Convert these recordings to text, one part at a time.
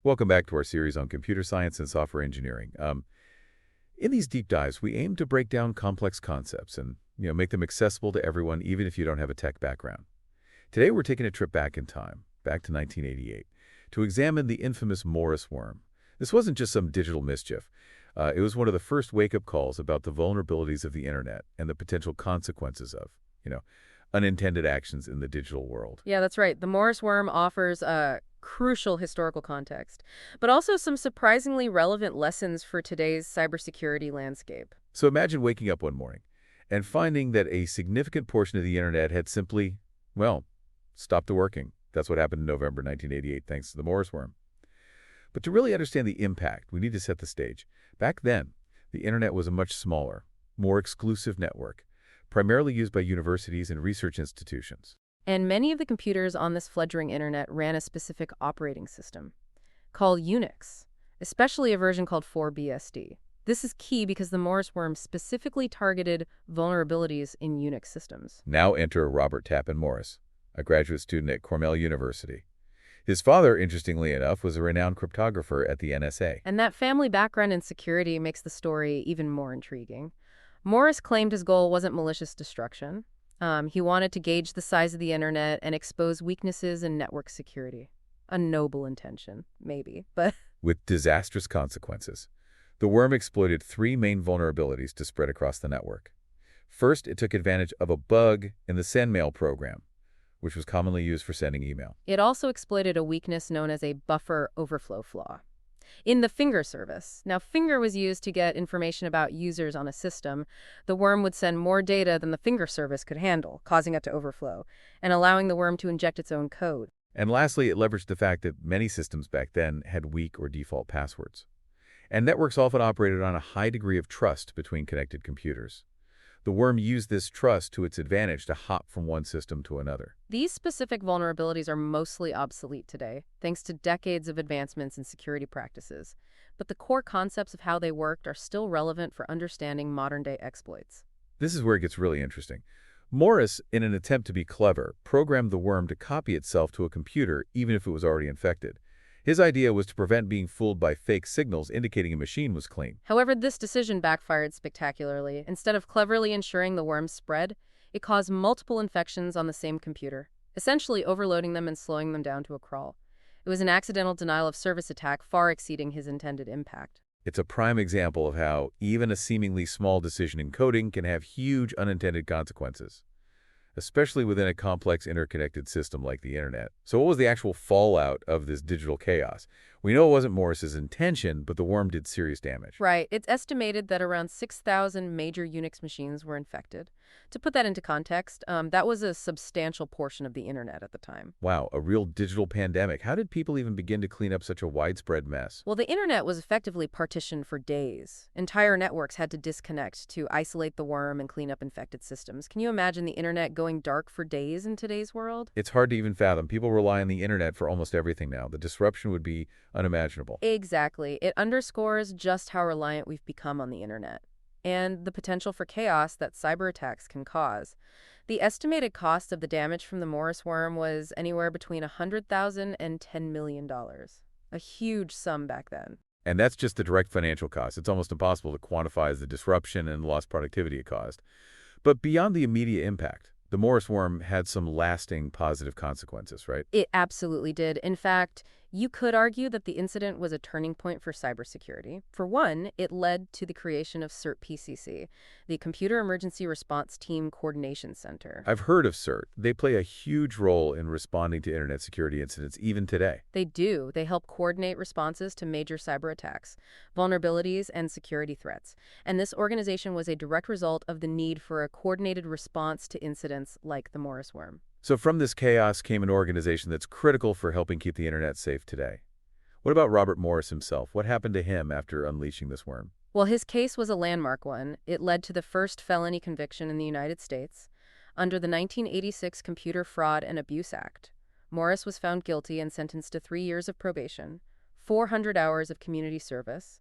Welcome back to our series on computer science and software engineering. In these deep dives, we aim to break down complex concepts and make them accessible to everyone, even if you don't have a tech background. Today, we're taking a trip back in time, back to 1988, to examine the infamous Morris worm. This wasn't just some digital mischief. It was one of the first wake-up calls about the vulnerabilities of the internet and the potential consequences of, you know, unintended actions in the digital world. Yeah, that's right. The Morris worm offers a crucial historical context, but also some surprisingly relevant lessons for today's cybersecurity landscape. So imagine waking up one morning and finding that a significant portion of the internet had simply, well, stopped working. That's what happened in November 1988, thanks to the Morris worm. But to really understand the impact, we need to set the stage. Back then, the internet was a much smaller, more exclusive network, primarily used by universities and research institutions. And many of the computers on this fledgling internet ran a specific operating system called Unix, especially a version called 4BSD. This is key because the Morris worm specifically targeted vulnerabilities in Unix systems. Now enter Robert Tappan Morris, a graduate student at Cornell University. His father, interestingly enough, was a renowned cryptographer at the NSA. And that family background in security makes the story even more intriguing. Morris claimed his goal wasn't malicious destruction. He wanted to gauge the size of the internet and expose weaknesses in network security. A noble intention, maybe, but... With disastrous consequences. The worm exploited three main vulnerabilities to spread across the network. First, it took advantage of a bug in the SendMail program, which was commonly used for sending email. It also exploited a weakness known as a buffer overflow flaw in the finger service. Now, finger was used to get information about users on a system. The worm would send more data than the finger service could handle, causing it to overflow, and allowing the worm to inject its own code. And lastly, it leveraged the fact that many systems back then had weak or default passwords. And networks often operated on a high degree of trust between connected computers. The worm used this trust to its advantage to hop from one system to another. These specific vulnerabilities are mostly obsolete today, thanks to decades of advancements in security practices. But the core concepts of how they worked are still relevant for understanding modern-day exploits. This is where it gets really interesting. Morris, in an attempt to be clever, programmed the worm to copy itself to a computer even if it was already infected. His idea was to prevent being fooled by fake signals indicating a machine was clean. However, this decision backfired spectacularly. Instead of cleverly ensuring the worm's spread, it caused multiple infections on the same computer, essentially overloading them and slowing them down to a crawl. It was an accidental denial of service attack far exceeding his intended impact. It's a prime example of how even a seemingly small decision in coding can have huge unintended consequences, especially within a complex interconnected system like the internet. So what was the actual fallout of this digital chaos? We know it wasn't Morris's intention, but the worm did serious damage. Right. It's estimated that around 6,000 major Unix machines were infected. To put that into context, that was a substantial portion of the internet at the time. Wow, a real digital pandemic. How did people even begin to clean up such a widespread mess? Well, the internet was effectively partitioned for days. Entire networks had to disconnect to isolate the worm and clean up infected systems. Can you imagine the internet going dark for days in today's world? It's hard to even fathom. People rely on the internet for almost everything now. The disruption would be unimaginable. Exactly. It underscores just how reliant we've become on the internet and the potential for chaos that cyber attacks can cause. The estimated cost of the damage from the Morris worm was anywhere between $100,000 and $10 million. A huge sum back then. And that's just the direct financial cost. It's almost impossible to quantify as the disruption and lost productivity it caused. But beyond the immediate impact, the Morris worm had some lasting positive consequences, right? It absolutely did. In fact, you could argue that the incident was a turning point for cybersecurity. For one, it led to the creation of CERT PCC, the Computer Emergency Response Team Coordination Center. I've heard of CERT. They play a huge role in responding to internet security incidents even today. They do. They help coordinate responses to major cyber attacks, vulnerabilities, and security threats. And this organization was a direct result of the need for a coordinated response to incidents like the Morris worm. So from this chaos came an organization that's critical for helping keep the internet safe today. What about Robert Morris himself? What happened to him after unleashing this worm? Well, his case was a landmark one. It led to the first felony conviction in the United States. Under the 1986 Computer Fraud and Abuse Act, Morris was found guilty and sentenced to 3 years of probation, 400 hours of community service,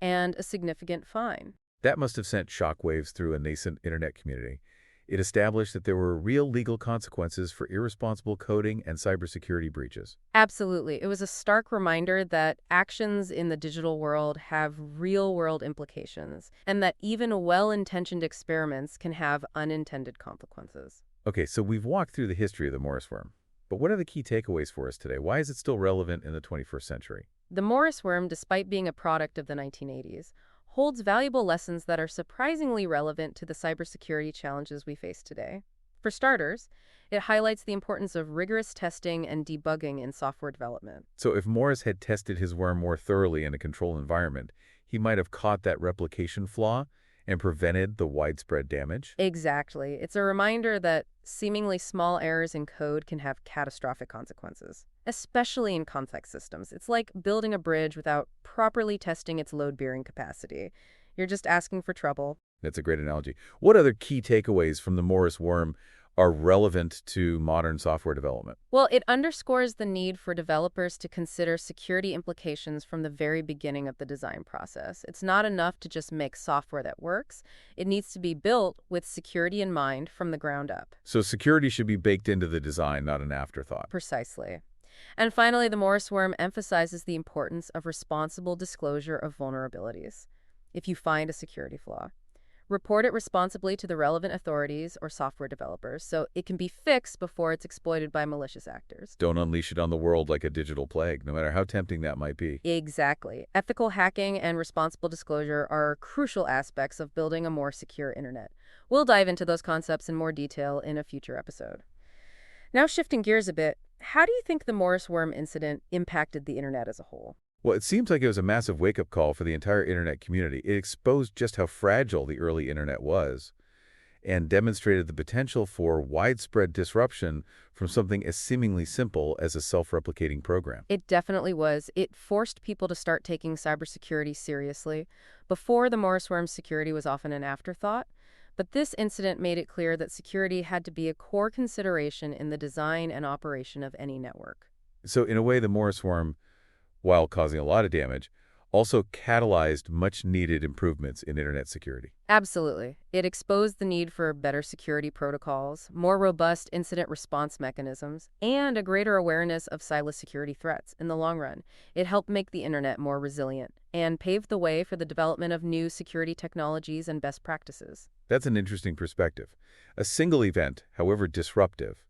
and a significant fine. That must have sent shockwaves through a nascent internet community. It established that there were real legal consequences for irresponsible coding and cybersecurity breaches. Absolutely. It was a stark reminder that actions in the digital world have real-world implications, and that even well-intentioned experiments can have unintended consequences. Okay, so we've walked through the history of the Morris worm. But what are the key takeaways for us today? Why is it still relevant in the 21st century? The Morris worm, despite being a product of the 1980s, holds valuable lessons that are surprisingly relevant to the cybersecurity challenges we face today. For starters, it highlights the importance of rigorous testing and debugging in software development. So if Morris had tested his worm more thoroughly in a controlled environment, he might have caught that replication flaw and prevented the widespread damage. Exactly. It's a reminder that seemingly small errors in code can have catastrophic consequences, especially in complex systems. It's like building a bridge without properly testing its load-bearing capacity. You're just asking for trouble. That's a great analogy. What other key takeaways from the Morris worm are relevant to modern software development? Well, it underscores the need for developers to consider security implications from the very beginning of the design process. It's not enough to just make software that works. It needs to be built with security in mind from the ground up. So security should be baked into the design, not an afterthought. Precisely. And finally, the Morris worm emphasizes the importance of responsible disclosure of vulnerabilities. If you find a security flaw, report it responsibly to the relevant authorities or software developers so it can be fixed before it's exploited by malicious actors. Don't unleash it on the world like a digital plague, no matter how tempting that might be. Exactly. Ethical hacking and responsible disclosure are crucial aspects of building a more secure internet. We'll dive into those concepts in more detail in a future episode. Now, shifting gears a bit, how do you think the Morris worm incident impacted the internet as a whole? Well, it seems like it was a massive wake-up call for the entire internet community. It exposed just how fragile the early internet was and demonstrated the potential for widespread disruption from something as seemingly simple as a self-replicating program. It definitely was. It forced people to start taking cybersecurity seriously. Before, the Morris worm security was often an afterthought, but this incident made it clear that security had to be a core consideration in the design and operation of any network. So in a way, the Morris worm, while causing a lot of damage, also catalyzed much-needed improvements in internet security. Absolutely. It exposed the need for better security protocols, more robust incident response mechanisms, and a greater awareness of cybersecurity threats in the long run. It helped make the internet more resilient and paved the way for the development of new security technologies and best practices. That's an interesting perspective. A single event, however disruptive,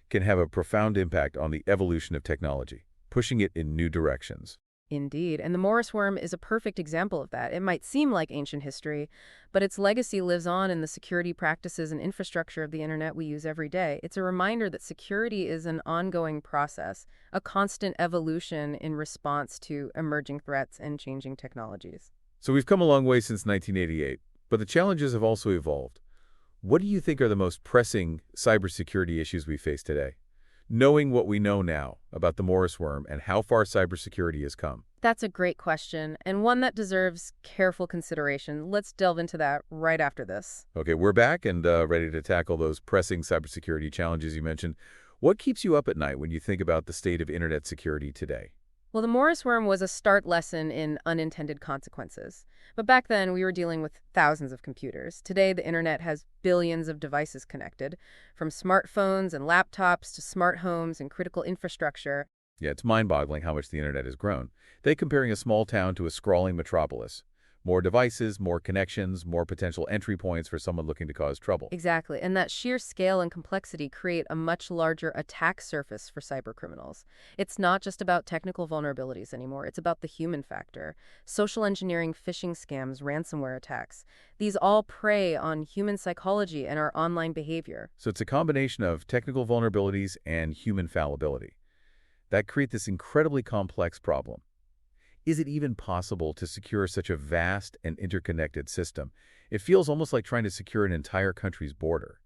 can have a profound impact on the evolution of technology, pushing it in new directions. Indeed, and the Morris worm is a perfect example of that. It might seem like ancient history, but its legacy lives on in the security practices and infrastructure of the internet we use every day. It's a reminder that security is an ongoing process, a constant evolution in response to emerging threats and changing technologies. So we've come a long way since 1988, but the challenges have also evolved. What do you think are the most pressing cybersecurity issues we face today? Knowing what we know now about the Morris worm and how far cybersecurity has come. That's a great question, and one that deserves careful consideration. Let's delve into that right after this. Okay, we're back and ready to tackle those pressing cybersecurity challenges you mentioned. What keeps you up at night when you think about the state of internet security today? Well, the Morris worm was a start lesson in unintended consequences. But back then, we were dealing with thousands of computers. Today, the internet has billions of devices connected, from smartphones and laptops to smart homes and critical infrastructure. Yeah, it's mind-boggling how much the internet has grown. They comparing a small town to a sprawling metropolis. More devices, more connections, more potential entry points for someone looking to cause trouble. Exactly, and that sheer scale and complexity create a much larger attack surface for cybercriminals. It's not just about technical vulnerabilities anymore, it's about the human factor. Social engineering, phishing scams, ransomware attacks. These all prey on human psychology and our online behavior. So it's a combination of technical vulnerabilities and human fallibility that create this incredibly complex problem. Is it even possible to secure such a vast and interconnected system? It feels almost like trying to secure an entire country's border,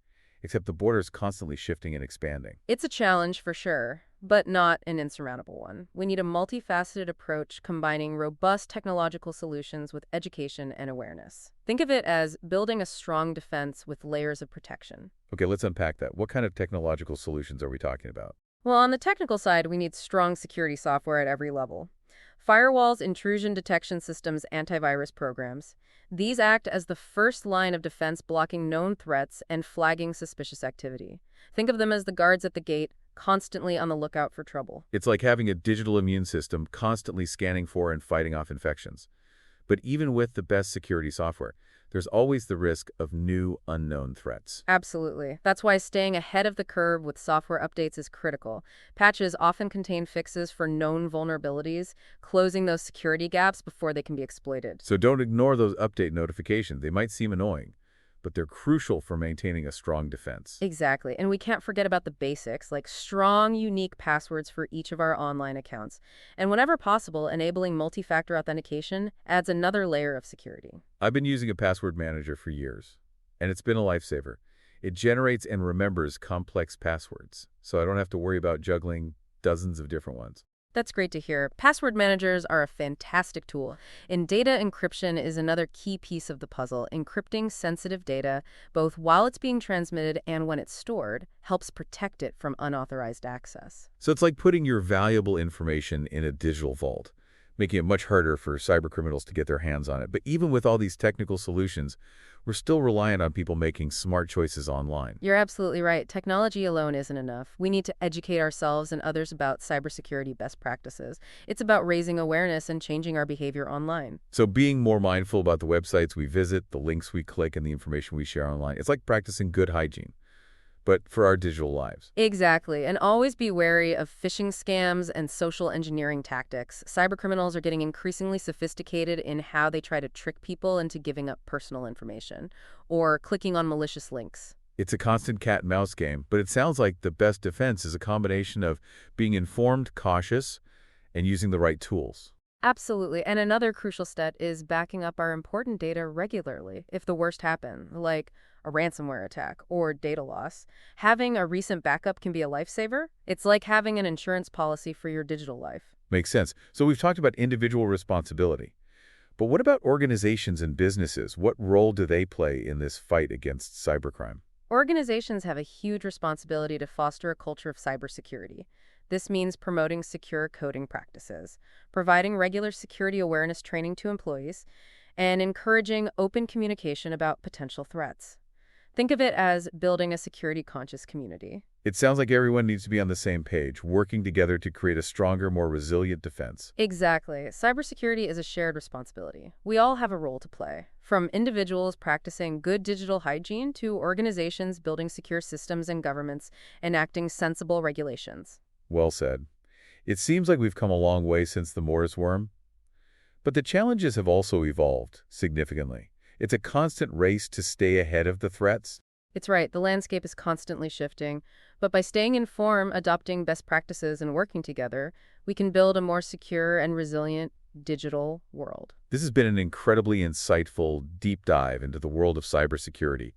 except the border is constantly shifting and expanding. It's a challenge for sure, but not an insurmountable one. We need a multifaceted approach combining robust technological solutions with education and awareness. Think of it as building a strong defense with layers of protection. Okay, let's unpack that. What kind of technological solutions are we talking about? Well, on the technical side, we need strong security software at every level. Firewalls, intrusion detection systems, antivirus programs. These act as the first line of defense, blocking known threats and flagging suspicious activity. Think of them as the guards at the gate, constantly on the lookout for trouble. It's like having a digital immune system constantly scanning for and fighting off infections. But even with the best security software, there's always the risk of new unknown threats. Absolutely. That's why staying ahead of the curve with software updates is critical. Patches often contain fixes for known vulnerabilities, closing those security gaps before they can be exploited. So don't ignore those update notifications. They might seem annoying, but they're crucial for maintaining a strong defense. Exactly. And we can't forget about the basics, like strong, unique passwords for each of our online accounts. And whenever possible, enabling multi-factor authentication adds another layer of security. I've been using a password manager for years, and it's been a lifesaver. It generates and remembers complex passwords, so I don't have to worry about juggling dozens of different ones. That's great to hear. Password managers are a fantastic tool. And data encryption is another key piece of the puzzle. Encrypting sensitive data, both while it's being transmitted and when it's stored, helps protect it from unauthorized access. So it's like putting your valuable information in a digital vault, making it much harder for cybercriminals to get their hands on it. But even with all these technical solutions, we're still reliant on people making smart choices online. You're absolutely right. Technology alone isn't enough. We need to educate ourselves and others about cybersecurity best practices. It's about raising awareness and changing our behavior online. So being more mindful about the websites we visit, the links we click, and the information we share online, it's like practicing good hygiene, but for our digital lives. Exactly. And always be wary of phishing scams and social engineering tactics. Cybercriminals are getting increasingly sophisticated in how they try to trick people into giving up personal information or clicking on malicious links. It's a constant cat and mouse game, but it sounds like the best defense is a combination of being informed, cautious, and using the right tools. Absolutely. And another crucial step is backing up our important data regularly if the worst happens, like a ransomware attack or data loss. Having a recent backup can be a lifesaver. It's like having an insurance policy for your digital life. Makes sense. So we've talked about individual responsibility. But what about organizations and businesses? What role do they play in this fight against cybercrime? Organizations have a huge responsibility to foster a culture of cybersecurity. This means promoting secure coding practices, providing regular security awareness training to employees, and encouraging open communication about potential threats. Think of it as building a security-conscious community. It sounds like everyone needs to be on the same page, working together to create a stronger, more resilient defense. Exactly. Cybersecurity is a shared responsibility. We all have a role to play, from individuals practicing good digital hygiene to organizations building secure systems and governments enacting sensible regulations. Well said. It seems like we've come a long way since the Morris worm, but the challenges have also evolved significantly. It's a constant race to stay ahead of the threats. It's right, the landscape is constantly shifting, but by staying informed, adopting best practices, and working together, we can build a more secure and resilient digital world. This has been an incredibly insightful, deep dive into the world of cybersecurity.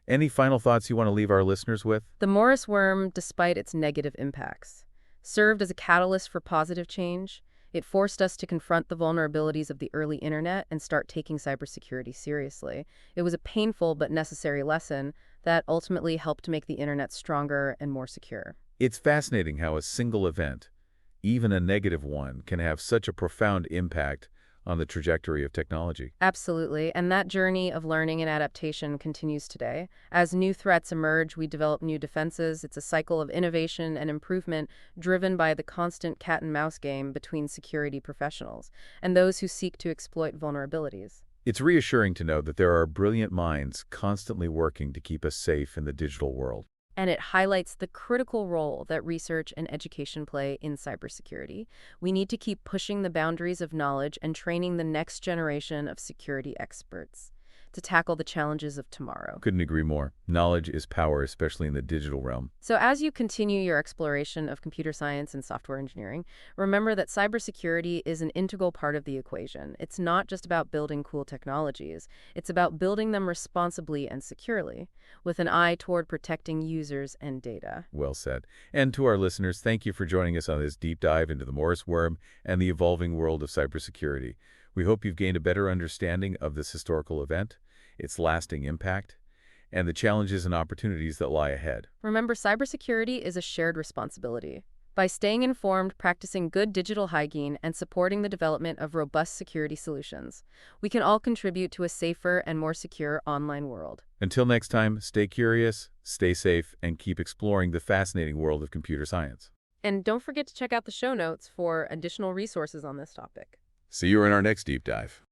Any final thoughts you want to leave our listeners with? The Morris worm, despite its negative impacts, served as a catalyst for positive change. It forced us to confront the vulnerabilities of the early internet and start taking cybersecurity seriously. It was a painful but necessary lesson that ultimately helped make the internet stronger and more secure. It's fascinating how a single event, even a negative one, can have such a profound impact on the trajectory of technology. Absolutely, and that journey of learning and adaptation continues today. As new threats emerge, we develop new defenses. It's a cycle of innovation and improvement driven by the constant cat-and-mouse game between security professionals and those who seek to exploit vulnerabilities. It's reassuring to know that there are brilliant minds constantly working to keep us safe in the digital world. And it highlights the critical role that research and education play in cybersecurity. We need to keep pushing the boundaries of knowledge and training the next generation of security experts to tackle the challenges of tomorrow. Couldn't agree more. Knowledge is power, especially in the digital realm. So as you continue your exploration of computer science and software engineering, remember that cybersecurity is an integral part of the equation. It's not just about building cool technologies. It's about building them responsibly and securely, with an eye toward protecting users and data. Well said. And to our listeners, thank you for joining us on this deep dive into the Morris worm and the evolving world of cybersecurity. We hope you've gained a better understanding of this historical event, its lasting impact, and the challenges and opportunities that lie ahead. Remember, cybersecurity is a shared responsibility. By staying informed, practicing good digital hygiene, and supporting the development of robust security solutions, we can all contribute to a safer and more secure online world. Until next time, stay curious, stay safe, and keep exploring the fascinating world of computer science. And don't forget to check out the show notes for additional resources on this topic. See you in our next deep dive.